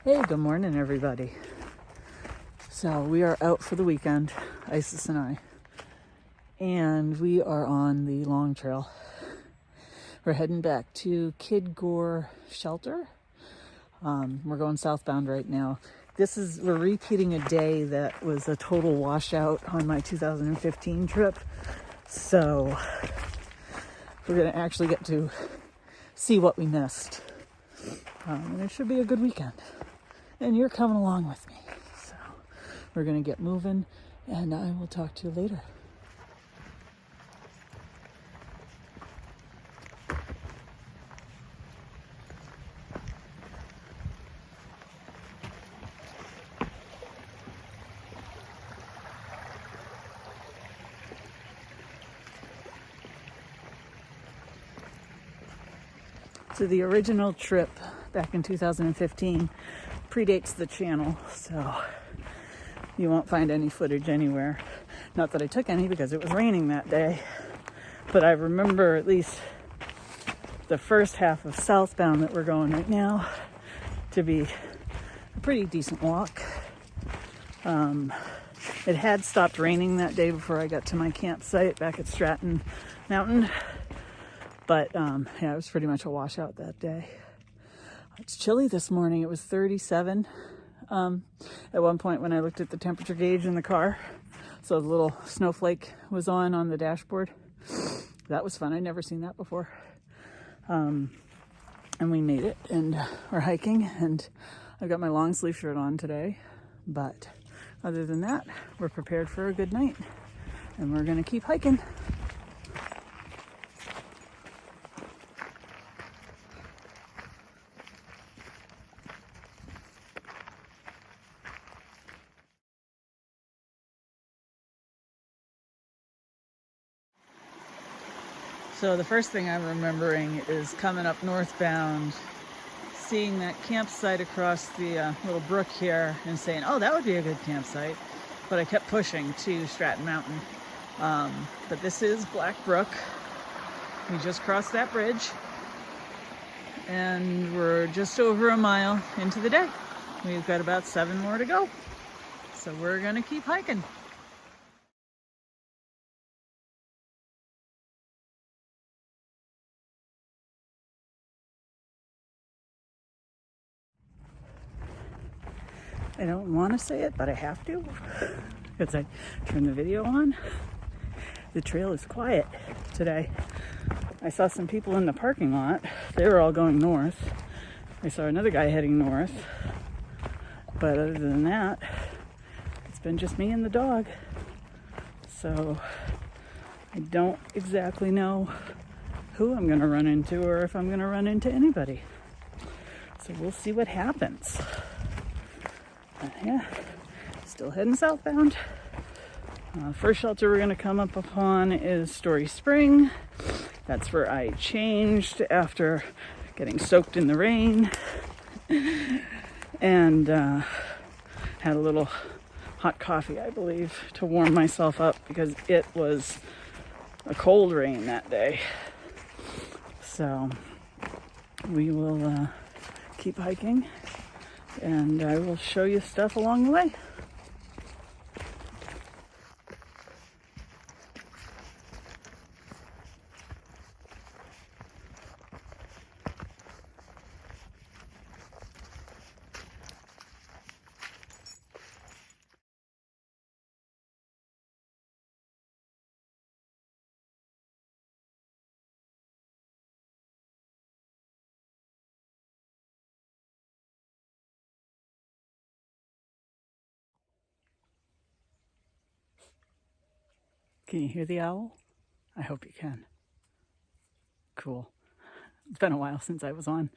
Hey, good morning, everybody. So we are out for the weekend, Isis and I, and we are on the long trail. We're heading back to Gore shelter. We're going southbound right now. We're repeating a day that was a total washout on my 2015 trip. So we're going to actually get to see what we missed. And it should be a good weekend. And you're coming along with me. So we're going to get moving, and I will talk to you later. So the original trip back in 2015 predates the channel, so you won't find any footage anywhere. Not that I took any because it was raining that day, but I remember at least the first half of southbound that we're going right now to be a pretty decent walk. It had stopped raining that day before I got to my campsite back at Stratton Mountain. But it was pretty much a washout that day. It's chilly this morning. It was 37 at one point when I looked at the temperature gauge in the car. So the little snowflake was on the dashboard. That was fun. I'd never seen that before. And we made it, and we're hiking, and I've got my long sleeve shirt on today. But other than that, we're prepared for a good night, and we're going to keep hiking. So the first thing I'm remembering is coming up northbound, seeing that campsite across the little brook here and saying, oh, that would be a good campsite. But I kept pushing to Stratton Mountain. But this is Black Brook. We just crossed that bridge and we're just over a mile into the day. We've got about 7 more to go. So we're gonna keep hiking. I don't want to say it, but I have to because I turned the video on. The trail is quiet today. I saw some people in the parking lot. They were all going north. I saw another guy heading north. But other than that, it's been just me and the dog. So I don't exactly know who I'm going to run into or if I'm going to run into anybody. So we'll see what happens. Yeah, still heading southbound. First shelter we're going to come up upon is Story Spring. That's where I changed after getting soaked in the rain and had a little hot coffee, I believe, to warm myself up because it was a cold rain that day. So we will keep hiking, and I will show you stuff along the way. Can you hear the owl? I hope you can. Cool. It's been a while since I was on.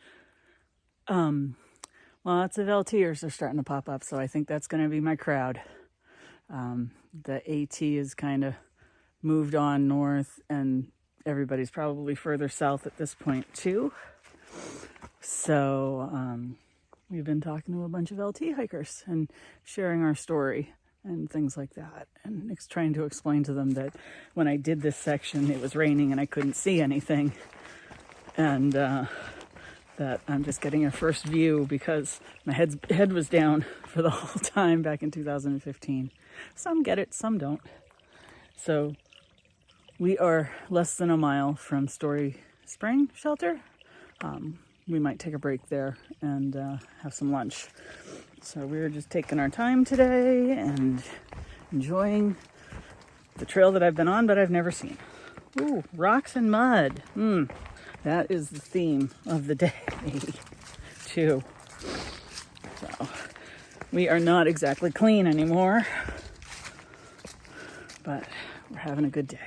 Lots of LTers are starting to pop up, so I think that's going to be my crowd. The AT is kind of moved on north, and everybody's probably further south at this point too. So we've been talking to a bunch of LT hikers and sharing our story and things like that, and trying to explain to them that when I did this section it was raining and I couldn't see anything, and that I'm just getting a first view because my head was down for the whole time back in 2015. Some get it, some don't. So we are less than a mile from Story Spring Shelter. We might take a break there and have some lunch. So we're just taking our time today and enjoying the trail that I've been on but I've never seen. Ooh, rocks and mud. That is the theme of the day, too. So we are not exactly clean anymore, but we're having a good day.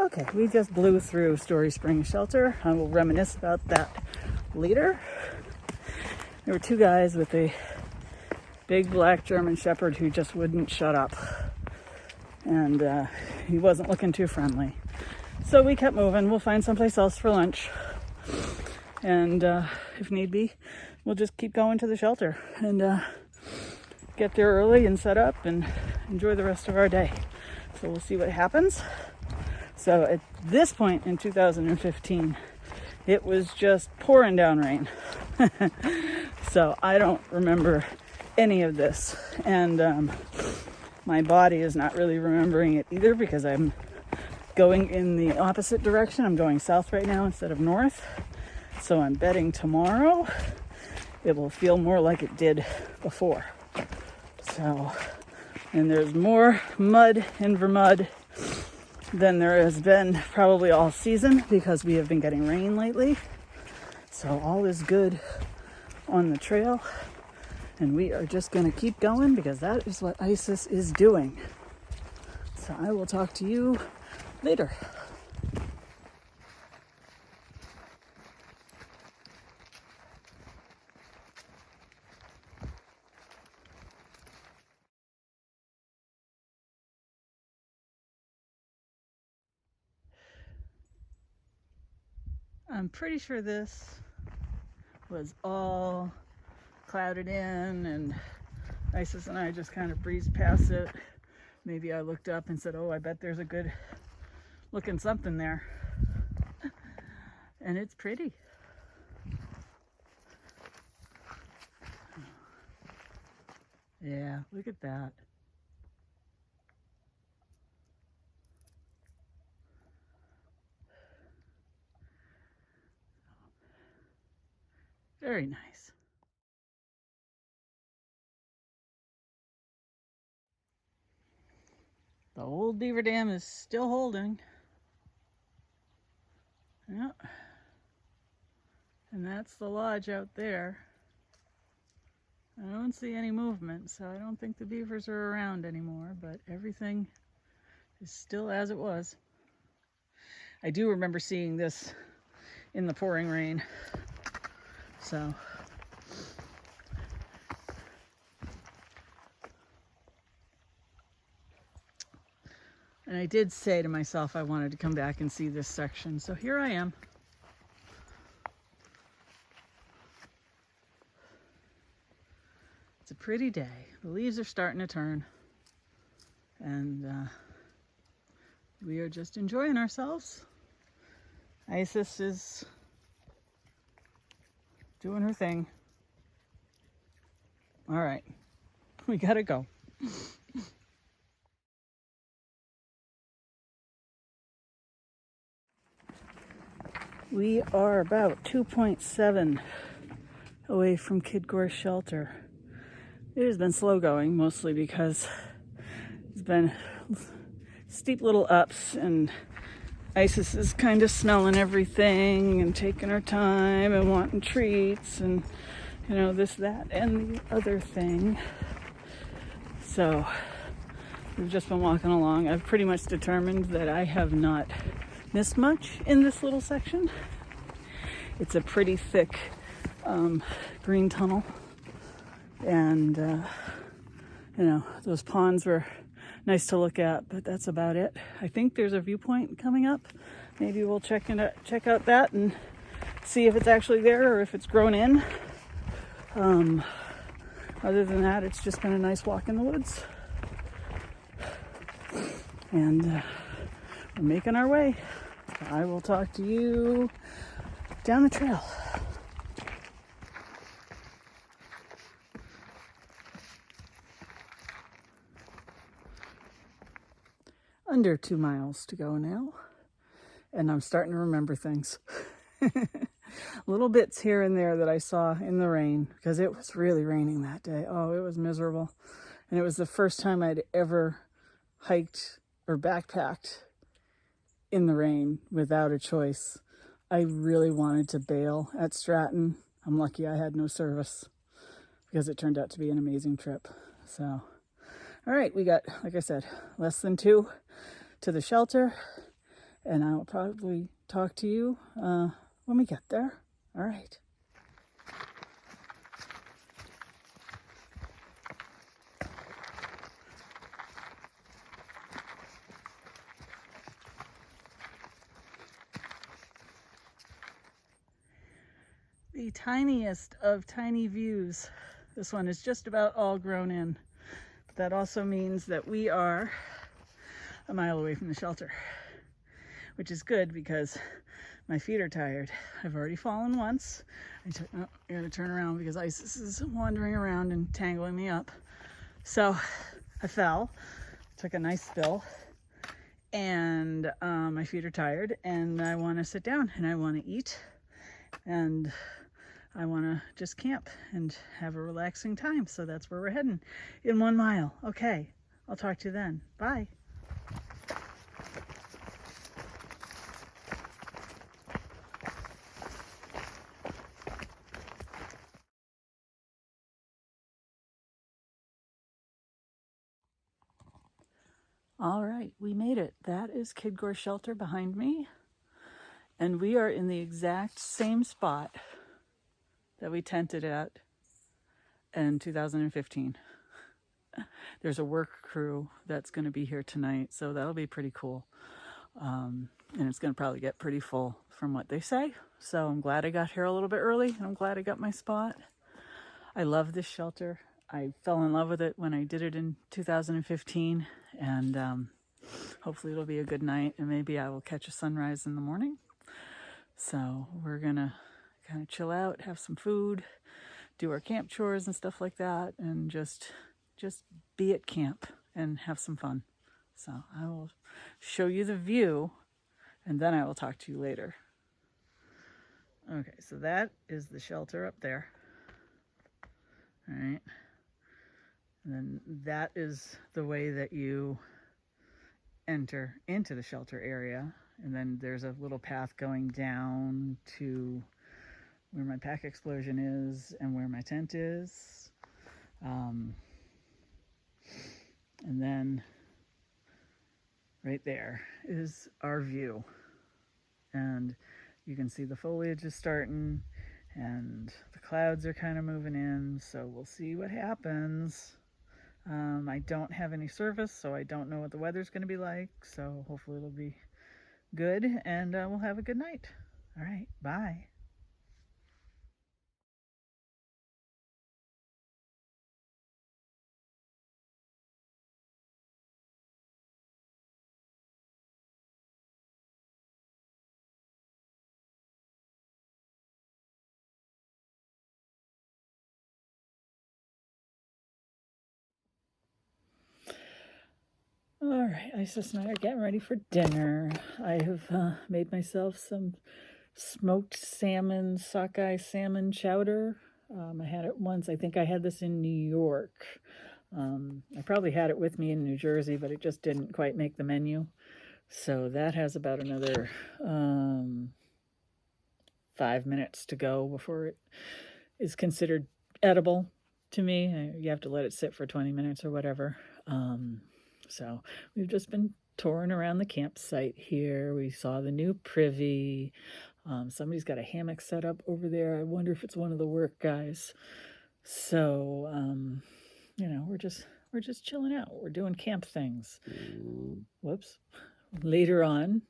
Okay, we just blew through Story Spring Shelter. I will reminisce about that later. There were two guys with a big black German Shepherd who just wouldn't shut up. And he wasn't looking too friendly. So we kept moving. We'll find someplace else for lunch. And if need be, we'll just keep going to the shelter and get there early and set up and enjoy the rest of our day. So we'll see what happens. So at this point in 2015, it was just pouring down rain. So I don't remember any of this. And my body is not really remembering it either because I'm going in the opposite direction. I'm going south right now instead of north. So I'm betting tomorrow it will feel more like it did before. So, and there's more mud in Vermont than there has been probably all season because we have been getting rain lately. So all is good on the trail. And we are just going to keep going because that is what ISIS is doing. So I will talk to you later. I'm pretty sure this was all clouded in and Isis and I just kind of breezed past it. Maybe I looked up and said, oh, I bet there's a good looking something there. And it's pretty. Yeah, look at that. Very nice. The old beaver dam is still holding. Yeah. And that's the lodge out there. I don't see any movement, so I don't think the beavers are around anymore, but everything is still as it was. I do remember seeing this in the pouring rain. So and I did say to myself I wanted to come back and see this section. So here I am. It's a pretty day. The leaves are starting to turn. And we are just enjoying ourselves. Isis is doing her thing. All right, we gotta go. We are about 2.7 away from Gore shelter. It has been slow going, mostly because it's been steep little ups and Isis is kind of smelling everything and taking her time and wanting treats and, you know, this, that, and the other thing. So we've just been walking along. I've pretty much determined that I have not missed much in this little section. It's a pretty thick green tunnel. And, you know, those ponds were nice to look at, but that's about it. I think there's a viewpoint coming up. Maybe we'll check out that and see if it's actually there or if it's grown in. Other than that, it's just been a nice walk in the woods. And we're making our way. I will talk to you down the trail. Under 2 miles to go now. And I'm starting to remember things. Little bits here and there that I saw in the rain, because it was really raining that day. Oh, it was miserable. And it was the first time I'd ever hiked or backpacked in the rain without a choice. I really wanted to bail at Stratton. I'm lucky I had no service because it turned out to be an amazing trip. So, all right, we got, like I said, less than 2 to the shelter, and I'll probably talk to you when we get there. All right. The tiniest of tiny views. This one is just about all grown in. But that also means that we are a mile away from the shelter, which is good because my feet are tired. I've already fallen once. I gotta turn around because Isis is wandering around and tangling me up. So I fell, took a nice spill, and my feet are tired, and I want to sit down and I want to eat, and I want to just camp and have a relaxing time. So that's where we're heading in 1 mile. Okay, I'll talk to you then. Bye. All right, we made it. That is Gore shelter behind me. And we are in the exact same spot that we tented at in 2015. There's a work crew that's going to be here tonight, so that'll be pretty cool. And it's going to probably get pretty full from what they say. So I'm glad I got here a little bit early, and I'm glad I got my spot. I love this shelter. I fell in love with it when I did it in 2015, and hopefully it'll be a good night, and maybe I will catch a sunrise in the morning. So we're gonna kind of chill out, have some food, do our camp chores and stuff like that, and just be at camp and have some fun. So I will show you the view, and then I will talk to you later. Okay, so that is the shelter up there. All right. And then that is the way that you enter into the shelter area. And then there's a little path going down to where my pack explosion is and where my tent is. And then right there is our view. And you can see the foliage is starting and the clouds are kind of moving in. So we'll see what happens. I don't have any service, so I don't know what the weather's going to be like. So hopefully it'll be good, and we'll have a good night. All right, bye. All right, Isis and I are getting ready for dinner. I have made myself some smoked salmon, sockeye salmon chowder. I had it once. I think I had this in New York. I probably had it with me in New Jersey, but it just didn't quite make the menu. So that has about another 5 minutes to go before it is considered edible to me. You have to let it sit for 20 minutes or whatever. So we've just been touring around the campsite here. We saw the new privy. Somebody's got a hammock set up over there. I wonder if it's one of the work guys. So, we're just we're just chilling out. We're doing camp things. Whoops. Later on,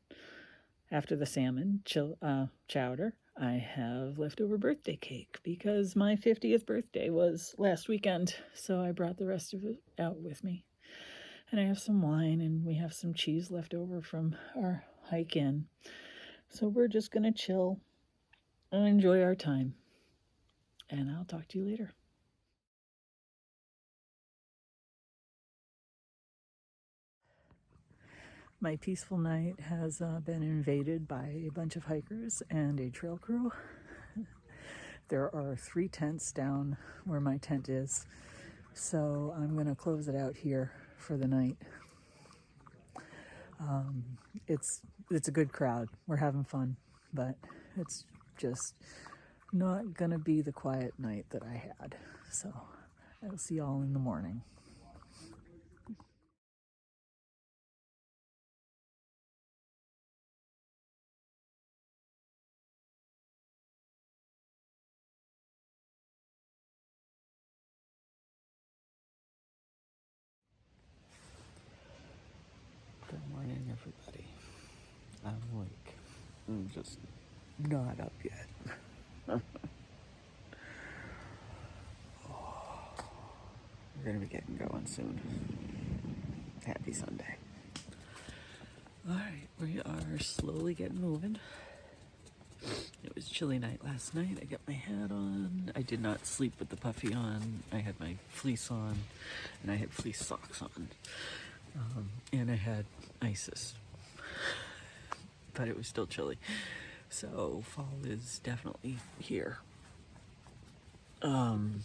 after the salmon chowder, I have leftover birthday cake because my 50th birthday was last weekend. So I brought the rest of it out with me. And I have some wine and we have some cheese left over from our hike in. So we're just going to chill and enjoy our time. And I'll talk to you later. My peaceful night has been invaded by a bunch of hikers and a trail crew. There are 3 tents down where my tent is, so I'm going to close it out here for the night. It's a good crowd. We're having fun, but it's just not going to be the quiet night that I had. So I'll see y'all in the morning. Good morning, everybody. I'm awake. I'm just not up yet. We're going to be getting going soon. Happy Sunday. All right, we are slowly getting moving. It was a chilly night last night. I got my hat on. I did not sleep with the puffy on. I had my fleece on, and I had fleece socks on. And I had ISIS. But it was still chilly. So fall is definitely here. I'm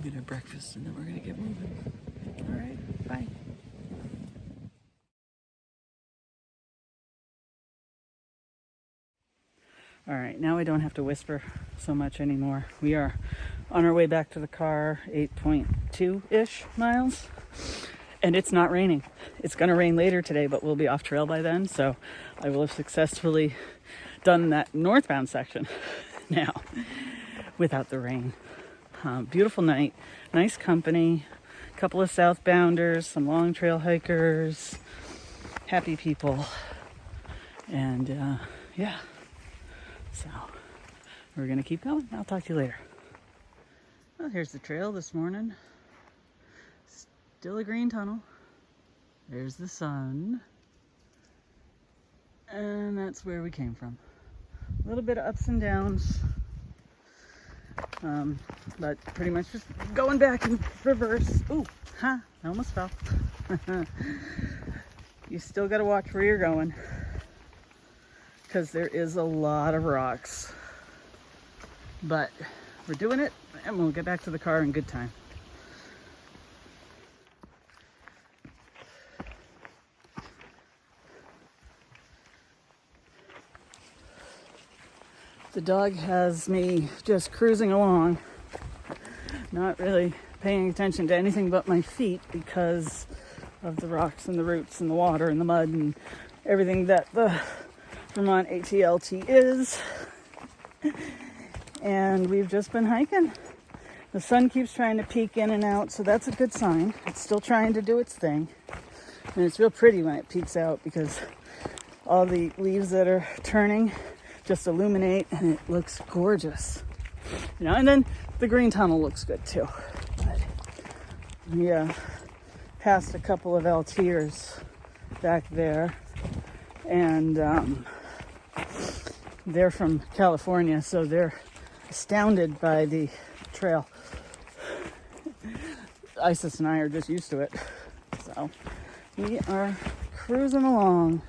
gonna have breakfast and then we're gonna get moving. All right, bye. All right, now I don't have to whisper so much anymore. We are on our way back to the car, 8.2-ish miles, and it's not raining. It's gonna rain later today, but we'll be off trail by then, so I will have successfully done that northbound section now without the rain. Beautiful night, nice company, a couple of southbounders, some long trail hikers, happy people, and yeah, so we're gonna keep going. I'll talk to you later. Well, here's the trail this morning. Still a green tunnel. There's the sun, and that's where we came from. A little bit of ups and downs. But pretty much just going back in reverse. Ooh, I almost fell. You still got to watch where you're going because there is a lot of rocks. But we're doing it and we'll get back to the car in good time. The dog has me just cruising along, not really paying attention to anything but my feet because of the rocks and the roots and the water and the mud and everything that the Vermont ATLT is. And we've just been hiking. The sun keeps trying to peek in and out, so that's a good sign. It's still trying to do its thing. And it's real pretty when it peeks out because all the leaves that are turning just illuminate and it looks gorgeous. You know, and then the green tunnel looks good too. But we passed a couple of LTers back there, and they're from California, so they're astounded by the trail. Isis and I are just used to it. So we are cruising along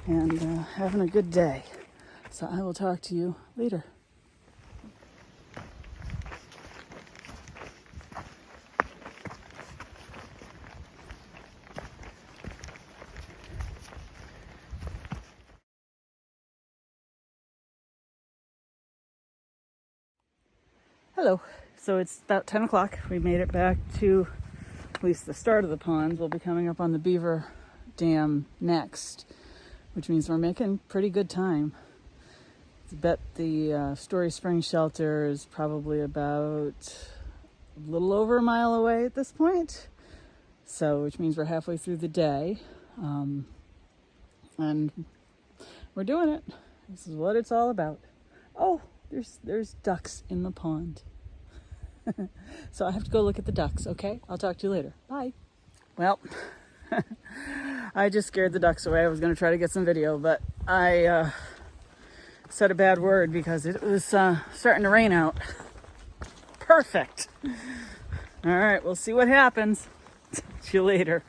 and having a good day. So I will talk to you later. Hello. So it's about 10 o'clock. We made it back to at least the start of the ponds. We'll be coming up on the Beaver Dam next, which means we're making pretty good time. I bet the Story Spring shelter is probably about a little over a mile away at this point. So, which means we're halfway through the day. And we're doing it. This is what it's all about. Oh, there's ducks in the pond. So I have to go look at the ducks, okay? I'll talk to you later. Bye. Well, I just scared the ducks away. I was going to try to get some video, but I said a bad word because it was starting to rain out. Perfect. All right, we'll see what happens. See you later.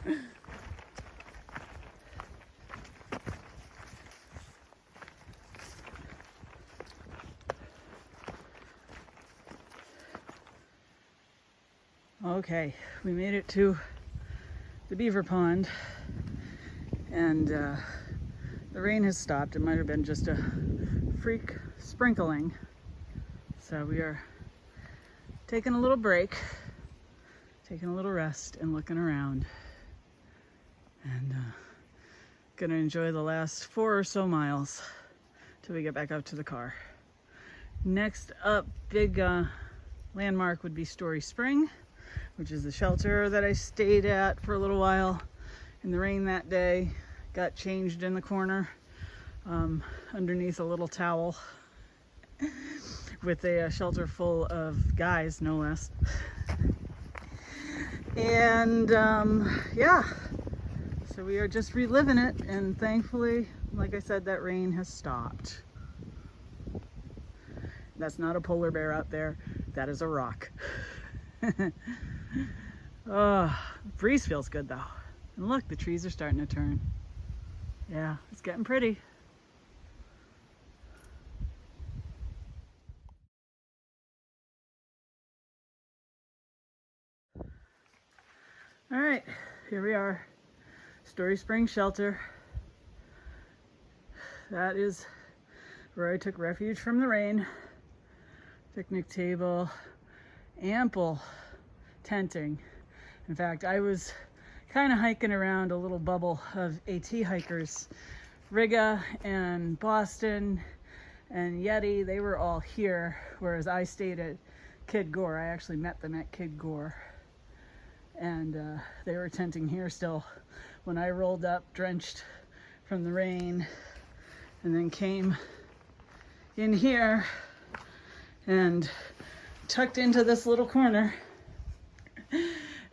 Okay, we made it to the beaver pond, and the rain has stopped. It might have been just a freak sprinkling. So we are taking a little break, taking a little rest and looking around, and gonna enjoy the last 4 or so miles till we get back out to the car. Next up, big landmark would be Story Spring, which is the shelter that I stayed at for a little while in the rain that day. Got changed in the corner underneath a little towel with a shelter full of guys, no less. And yeah, so we are just reliving it, and thankfully, like I said, that rain has stopped. That's not a polar bear out there, that is a rock. Oh, the breeze feels good though. And look, the trees are starting to turn. Yeah, it's getting pretty. All right, here we are, Story Spring Shelter. That is where I took refuge from the rain. Picnic table, ample tenting. In fact, I was kind of hiking around a little bubble of AT hikers. Riga and Boston and Yeti, they were all here, whereas I stayed at Kid Gore. I actually met them at Kid Gore. And they were tenting here still when I rolled up, drenched from the rain, and then came in here and tucked into this little corner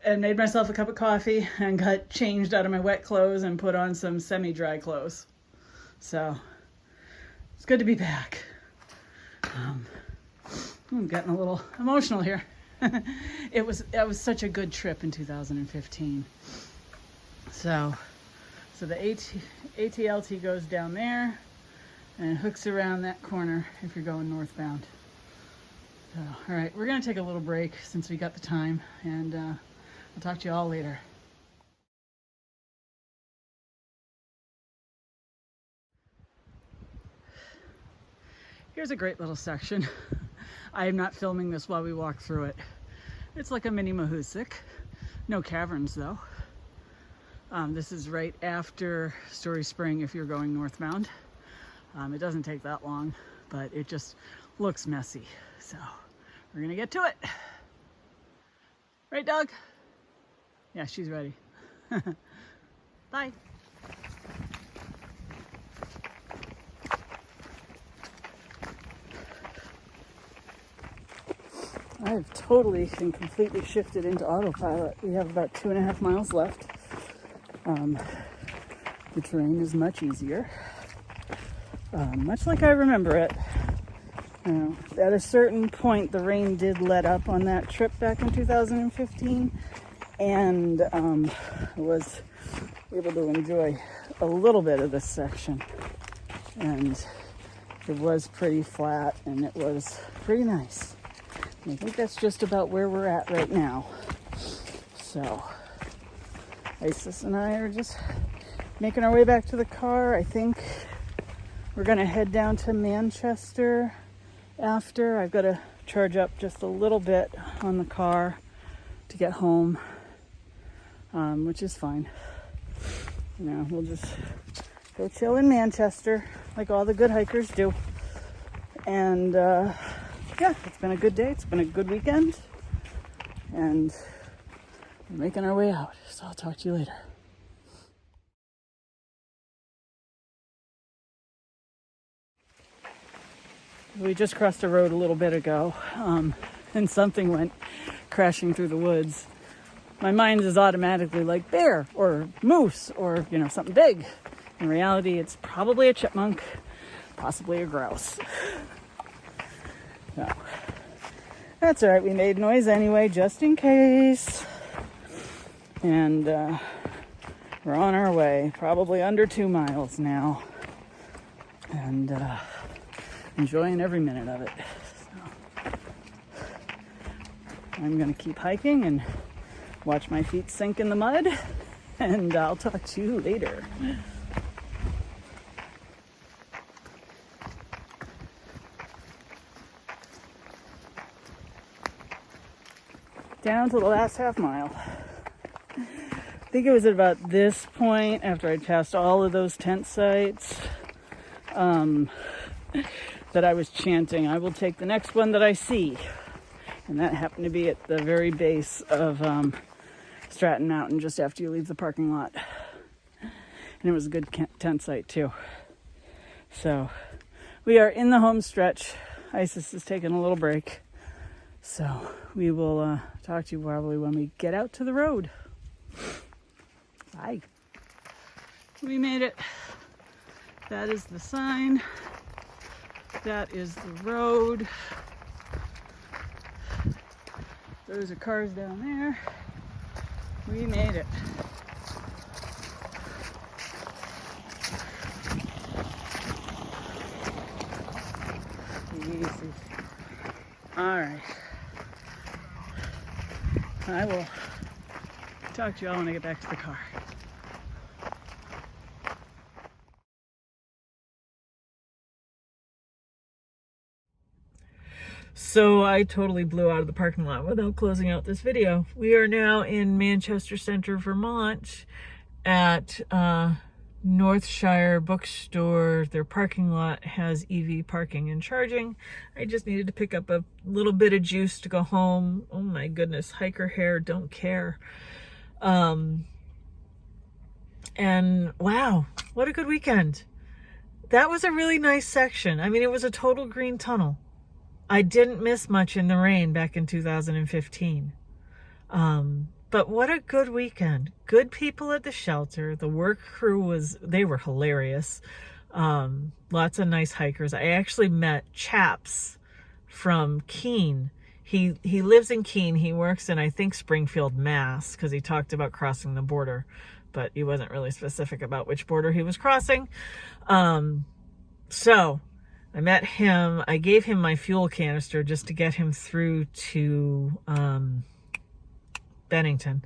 and made myself a cup of coffee and got changed out of my wet clothes and put on some semi-dry clothes. So it's good to be back. I'm getting a little emotional here. It was such a good trip in 2015. So the ATLT goes down there and hooks around that corner if you're going northbound. So, all right, we're gonna take a little break since we got the time, and I'll talk to you all later. Here's a great little section. I am not filming this while we walk through it. It's like a mini Mahoosuc. No caverns though. This is right after Story Spring if you're going northbound. It doesn't take that long, but it just looks messy. So we're gonna get to it. Right, dog? Yeah, she's ready. Bye. I've totally and completely shifted into autopilot. We have about 2.5 miles left. The terrain is much easier, much like I remember it. At a certain point, the rain did let up on that trip back in 2015, and I was able to enjoy a little bit of this section. And it was pretty flat, and it was pretty nice. I think that's just about where we're at right now. So, Isis and I are just making our way back to the car. I think we're gonna head down to Manchester after. I've got to charge up just a little bit on the car to get home, which is fine. We'll just go chill in Manchester like all the good hikers do. And yeah, it's been a good day. It's been a good weekend. And We're making our way out, so I'll talk to you later. We just crossed the road a little bit ago, and something went crashing through the woods. My mind is automatically like bear or moose or, something big. In reality, it's probably a chipmunk, possibly a grouse. No. That's all right. We made noise anyway, just in case. And we're on our way, probably under 2 miles now. And enjoying every minute of it. So, I'm going to keep hiking and watch my feet sink in the mud. And I'll talk to you later. Down to the last half mile. I think it was at about this point, after I'd passed all of those tent sites, that I was chanting, "I will take the next one that I see." And that happened to be at the very base of Stratton Mountain, just after you leave the parking lot. And it was a good tent site too. So we are in the home stretch. Isis is taking a little break. So we will talk to you probably when we get out to the road. Bye. We made it. That is the sign. That is the road. Those are cars down there. We made it. Easy. All right. I will talk to you all when I get back to the car. So I totally blew out of the parking lot without closing out this video. We are now in Manchester Center, Vermont at Northshire Bookstore. Their parking lot has EV parking and charging. I just needed to pick up a little bit of juice to go home. Oh my goodness, hiker hair, don't care. And wow, what a good weekend. That was a really nice section. I mean, it was a total green tunnel. I didn't miss much in the rain back in 2015. But what a good weekend. Good people at the shelter. The work crew they were hilarious. Lots of nice hikers. I actually met Chaps from Keene. He lives in Keene. He works in, I think, Springfield, Mass, because he talked about crossing the border, but he wasn't really specific about which border he was crossing. So I met him. I gave him my fuel canister just to get him through to Bennington,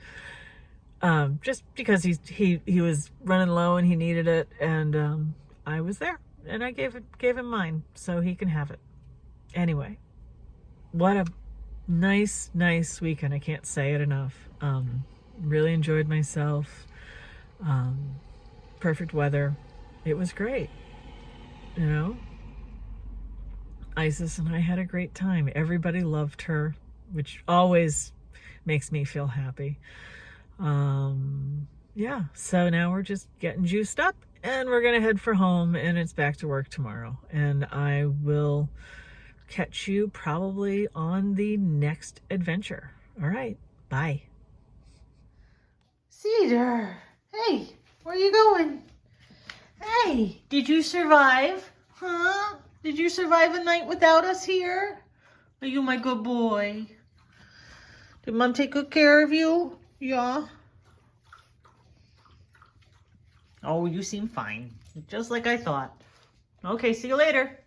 just because he was running low and he needed it, and I was there and I gave him mine so he can have it. Anyway, what a nice weekend. I can't say it enough. Really enjoyed myself. Perfect weather. It was great. Isis and I had a great time. Everybody loved her, which always makes me feel happy. Yeah, so now we're just getting juiced up and we're gonna head for home, and it's back to work tomorrow. And I will catch you probably on the next adventure. All right, bye. Cedar, hey, where are you going? Hey, did you survive? Huh? Did you survive a night without us here? Are you my good boy? Did Mom take good care of you? Yeah. Oh, you seem fine. Just like I thought. Okay, see you later.